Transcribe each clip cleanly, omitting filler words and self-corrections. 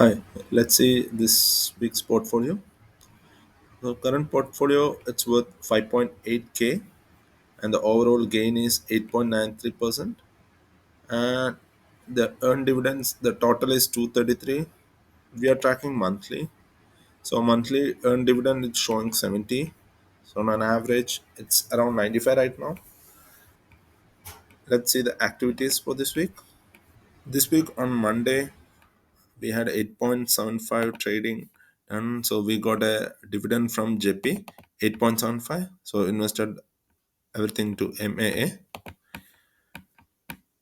Hi, let's see this week's portfolio. The current portfolio it's worth 5.8k and the overall gain is 8.93%. And the earned dividends, the total is 233. We are tracking monthly. So monthly earned dividend is showing 70. So on an average, it's around 95 right now. Let's see the activities for this week. This week on Monday, we had 8.75 trading done, so we got a dividend from JP 8.75, so invested everything to MAA.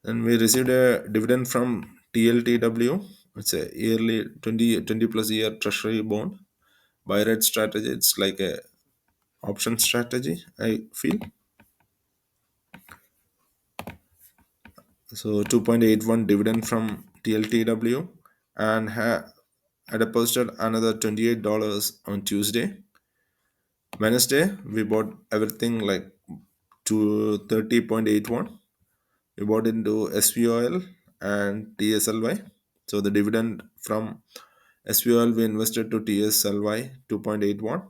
Then we received a dividend from TLTW. It's a yearly 20 plus year treasury bond buy red strategy. It's like a option strategy, I feel. So 2.81 dividend from TLTW, and I deposited another $28 on Tuesday. Wednesday, we bought everything like to 30.81. We bought into SVOL and TSLY. So the dividend from SVOL we invested to TSLY 2.81.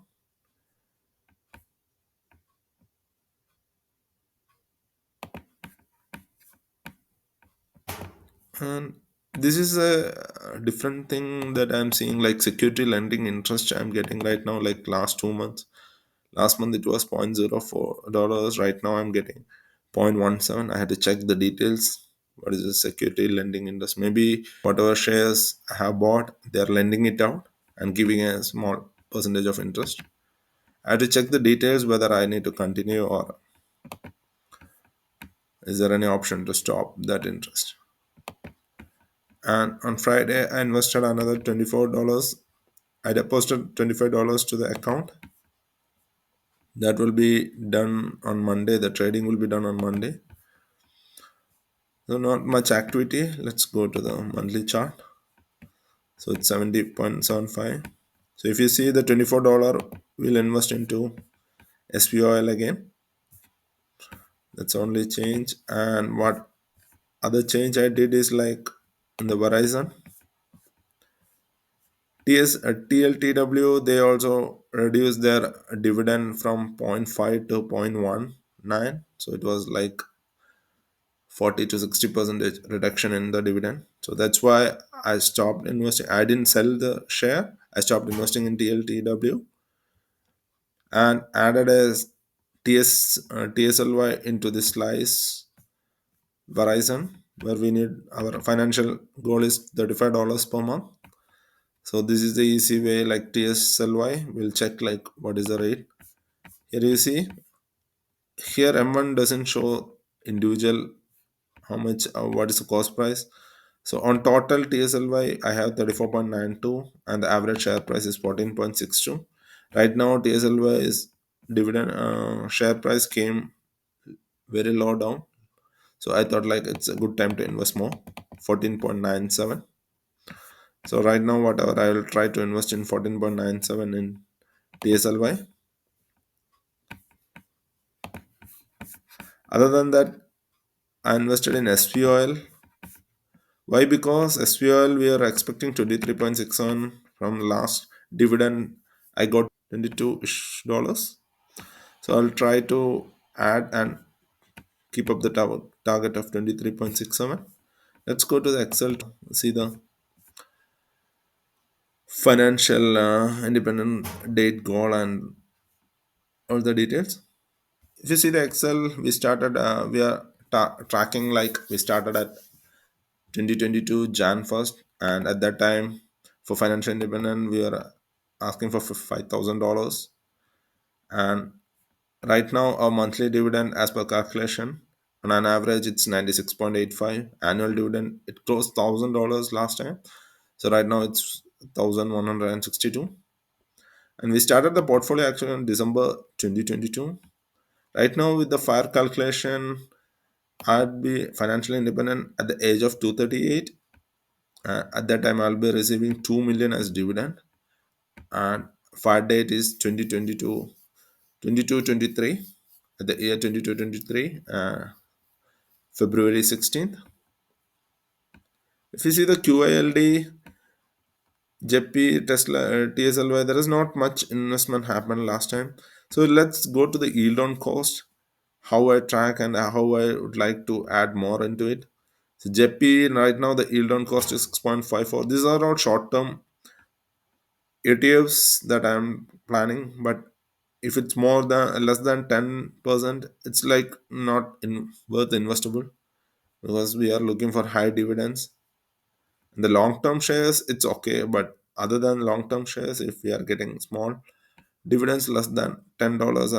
And this is a different thing that I'm seeing, like security lending interest I'm getting right now, like last 2 months. Last month it was $0.04. Right now I'm getting 0.17. I had to check the details. What is the security lending interest? Maybe whatever shares I have bought, they're lending it out and giving a small percentage of interest. I had to check the details whether I need to continue or is there any option to stop that interest. And on Friday, I invested another $24. I deposited $25 to the account. That will be done on Monday. The trading will be done on Monday. So not much activity. Let's go to the monthly chart. So it's 70.75. So if you see the $24 we'll invest into SPOL again. That's only change. And what other change I did is like in the Verizon. TLTW, they also reduced their dividend from zero point 0.5 to 0.19. So it was like 40 to 60 percentage reduction in the dividend. So that's why I stopped investing. I didn't sell the share. I stopped investing in TLTW and added a TSLY into the slice Verizon, where we need our financial goal is $35 per month. So this is the easy way, like TSLY. We'll check like what is the rate. Here you see, here M1 doesn't show individual how much what is the cost price. So on total TSLY I have 34.92 and the average share price is 14.62. Right now TSLY is dividend share price came very low down. So I thought like it's a good time to invest more, 14.97. So right now whatever I will try to invest in 14.97 in TSLY. Other than that, I invested in SPOL. Why? Because SPOL we are expecting 23.67 from last dividend. I got 22-ish dollars. So I'll try to add and keep up the target of 23.67. Let's go to the Excel to see the financial independent date goal and all the details. If you see the Excel, we started, we are tracking like we started at 2022 Jan 1st, and at that time for financial independence we are asking for $5,000. And right now our monthly dividend as per calculation on an average it's 96.85. Annual dividend it closed $1,000 last time, so right now it's 1,162. And we started the portfolio actually in December 2022. Right now with the fire calculation, I'd be financially independent at the age of 238. At that time I'll be receiving 2 million as dividend, and fire date is 2022 2223, at the year 2223, February 16th. If you see the QILD, JP, Tesla, TSLY, there is not much investment happened last time. So let's go to the yield on cost, how I track and how I would like to add more into it. So JP right now the yield on cost is 6.54. These are all short term ETFs that I'm planning, but if it's more than less than 10%, it's like not worth investable because we are looking for high dividends. In the long term shares, it's okay, but other than long term shares, if we are getting small dividends less than $10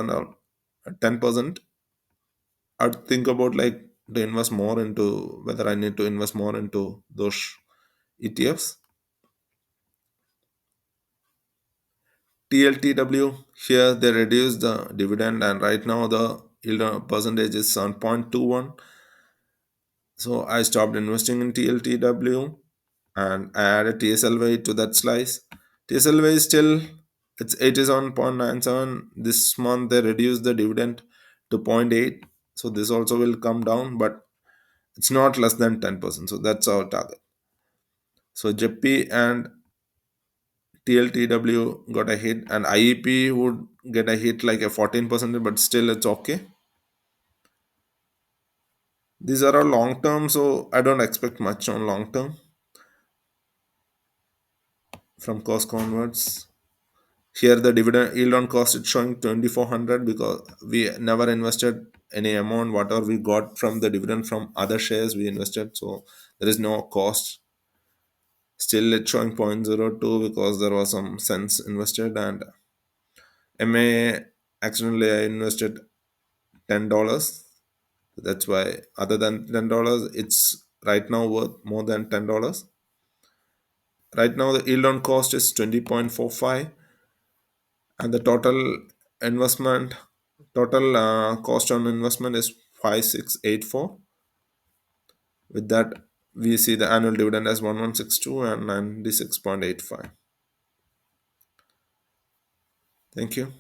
and 10%, I'd think about like to invest more into whether I need to invest more into those ETFs. TLTW, here they reduce the dividend, and right now the yield percentage is 7.21. So I stopped investing in TLTW and I added TSLY to that slice. TSLY is still, it is on 0.97. This month they reduced the dividend to zero point 0.8. So this also will come down, but it's not less than 10%. So that's our target. So JP and TLTW got a hit, and IEP would get a hit like a 14%, but still it's okay. These are all long term, so I don't expect much on long term from cost converts. Here the dividend yield on cost is showing 2400 because we never invested any amount. Whatever we got from the dividend from other shares we invested, so there is no cost. Still it's showing 0.02 because there was some cents invested, and MA accidentally I invested $10. That's why other than $10, it's right now worth more than $10. Right now the yield on cost is 20.45, and the investment total cost on investment is 5684. With that, we see the annual dividend as 1162 and 96.85. Thank you.